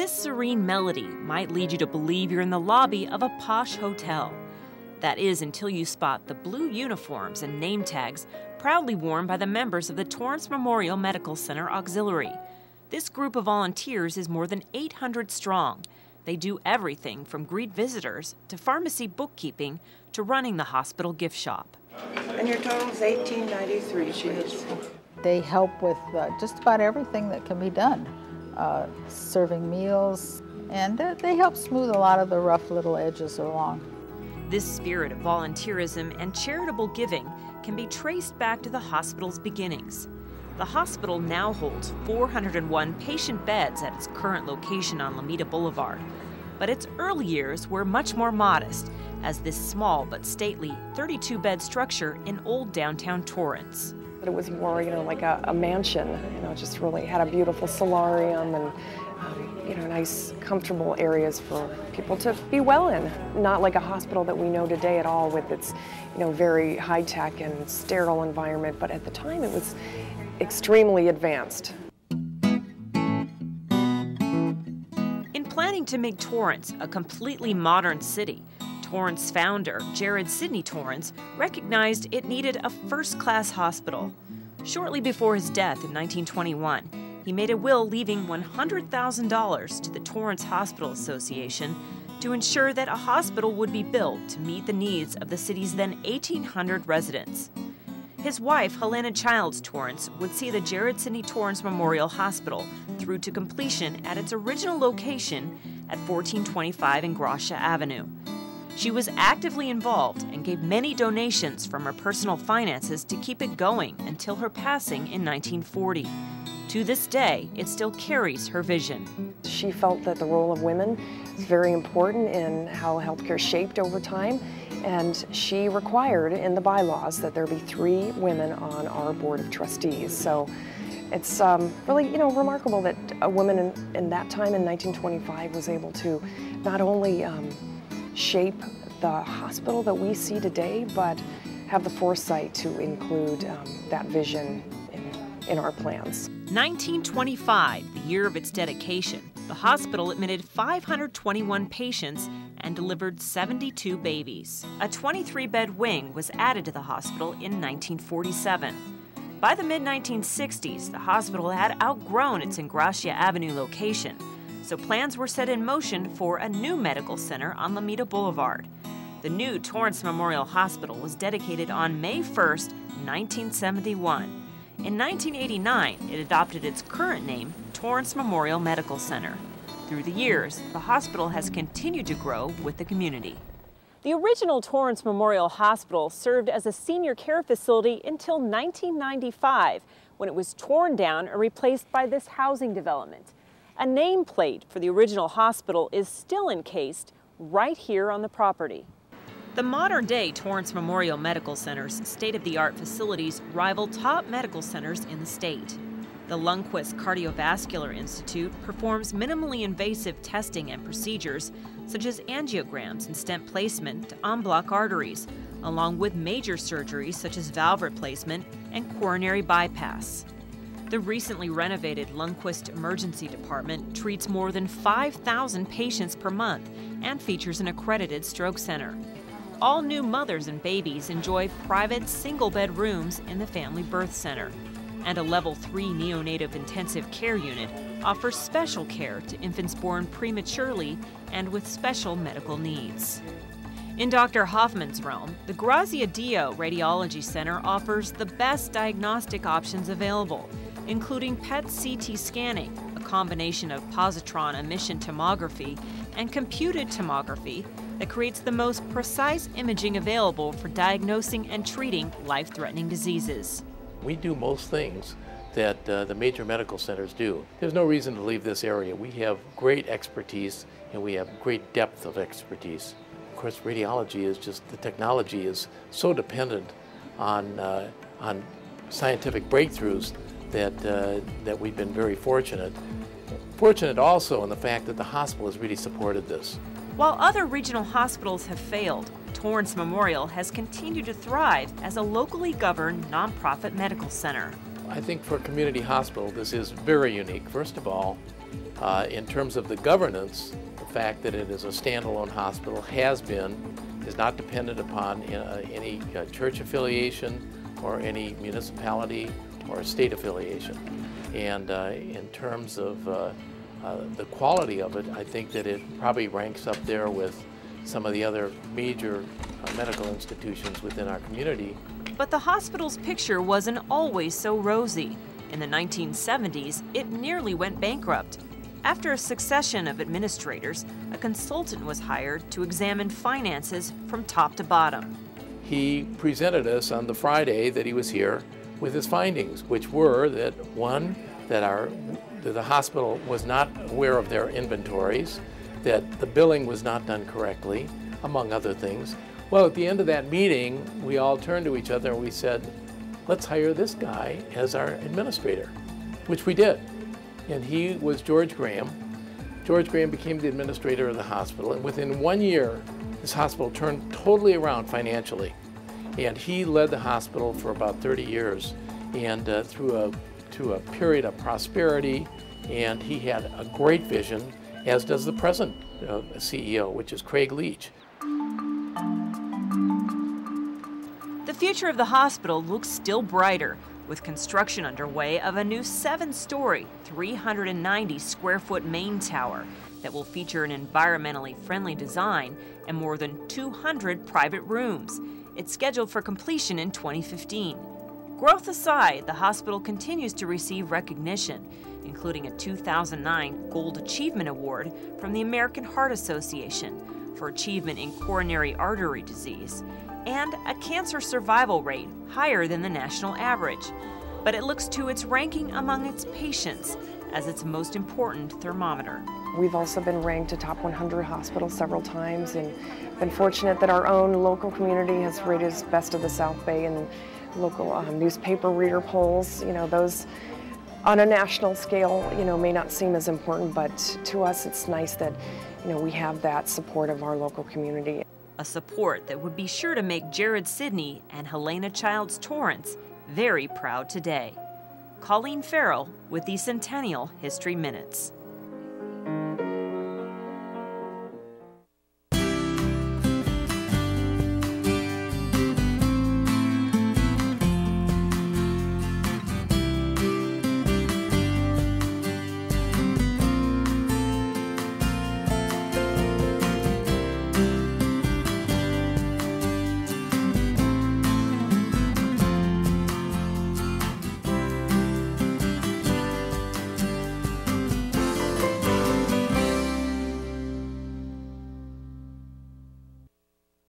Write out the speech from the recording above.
This serene melody might lead you to believe you're in the lobby of a posh hotel. That is until you spot the blue uniforms and name tags proudly worn by the members of the Torrance Memorial Medical Center Auxiliary. This group of volunteers is more than 800 strong. They do everything from greet visitors to pharmacy bookkeeping to running the hospital gift shop. And your total is $18.93, please. They help with just about everything that can be done. Serving meals, and they help smooth a lot of the rough little edges along. This spirit of volunteerism and charitable giving can be traced back to the hospital's beginnings. The hospital now holds 401 patient beds at its current location on Alameda Boulevard, but its early years were much more modest as this small but stately 32-bed structure in old downtown Torrance. It was more, like a mansion, just really had a beautiful solarium and, nice, comfortable areas for people to be well in. Not like a hospital that we know today at all with its, very high-tech and sterile environment, but at the time it was extremely advanced. In planning to make Torrance a completely modern city, Torrance founder, Jared Sidney Torrance, recognized it needed a first-class hospital. Shortly before his death in 1921, he made a will leaving $100,000 to the Torrance Hospital Association to ensure that a hospital would be built to meet the needs of the city's then 1,800 residents. His wife, Helena Childs Torrance, would see the Jared Sidney Torrance Memorial Hospital through to completion at its original location at 1425 Ingrassia Avenue. She was actively involved and gave many donations from her personal finances to keep it going until her passing in 1940. To this day, it still carries her vision. She felt that the role of women is very important in how healthcare shaped over time, and she required in the bylaws that there be 3 women on our board of trustees. So it's really, remarkable that a woman in that time in 1925 was able to not only shape the hospital that we see today, but have the foresight to include that vision in our plans. 1925, the year of its dedication, the hospital admitted 521 patients and delivered 72 babies. A 23-bed wing was added to the hospital in 1947. By the mid-1960s, the hospital had outgrown its Ingrassia Avenue location, so plans were set in motion for a new medical center on Alameda Boulevard. The new Torrance Memorial Hospital was dedicated on May 1st, 1971. In 1989, it adopted its current name, Torrance Memorial Medical Center. Through the years, the hospital has continued to grow with the community. The original Torrance Memorial Hospital served as a senior care facility until 1995, when it was torn down and replaced by this housing development. A nameplate for the original hospital is still encased right here on the property. The modern-day Torrance Memorial Medical Center's state-of-the-art facilities rival top medical centers in the state. The Lundquist Cardiovascular Institute performs minimally invasive testing and procedures such as angiograms and stent placement to unblock arteries, along with major surgeries such as valve replacement and coronary bypass. The recently renovated Lundquist Emergency Department treats more than 5,000 patients per month and features an accredited stroke center. All new mothers and babies enjoy private single-bed rooms in the Family Birth Center, and a Level 3 neonatal intensive care unit offers special care to infants born prematurely and with special medical needs. In Dr. Hoffman's realm, the Grazia Dio Radiology Center offers the best diagnostic options available, including PET-CT scanning, a combination of positron emission tomography and computed tomography that creates the most precise imaging available for diagnosing and treating life-threatening diseases. We do most things that the major medical centers do. There's no reason to leave this area. We have great expertise and we have great depth of expertise. Of course, radiology is just, the technology is so dependent on scientific breakthroughs that we've been very fortunate. Fortunate also in the fact that the hospital has really supported this. While other regional hospitals have failed, Torrance Memorial has continued to thrive as a locally governed nonprofit medical center. I think for a community hospital, this is very unique. First of all, In terms of the governance, the fact that it is a standalone hospital is not dependent upon any church affiliation or any municipality or state affiliation. And in terms of the quality of it, I think that it probably ranks up there with some of the other major medical institutions within our community. But the hospital's picture wasn't always so rosy. In the 1970s, it nearly went bankrupt. After a succession of administrators, a consultant was hired to examine finances from top to bottom. He presented us on the Friday that he was here with his findings, which were that, one, that the hospital was not aware of their inventories, that the billing was not done correctly, among other things. Well, at the end of that meeting, we all turned to each other and we said, let's hire this guy as our administrator, which we did. And he was George Graham. George Graham became the administrator of the hospital, and within 1 year, this hospital turned totally around financially. And he led the hospital for about 30 years, and through a period of prosperity, and he had a great vision, as does the present CEO, which is Craig Leach. The future of the hospital looks still brighter, with construction underway of a new 7-story, 390-square-foot main tower that will feature an environmentally friendly design and more than 200 private rooms. It's scheduled for completion in 2015. Growth aside, the hospital continues to receive recognition, including a 2009 Gold Achievement Award from the American Heart Association for achievement in coronary artery disease, and a cancer survival rate higher than the national average. But it looks to its ranking among its patients as its most important thermometer. We've also been ranked a top 100 hospital several times, and been fortunate that our own local community has rated us best of the South Bay in local newspaper reader polls. You know, those on a national scale, you know, may not seem as important, but to us it's nice that, you know, we have that support of our local community. A support that would be sure to make Jared Sidney and Helena Childs Torrance very proud today. Colleen Farrell with the Centennial History Minutes.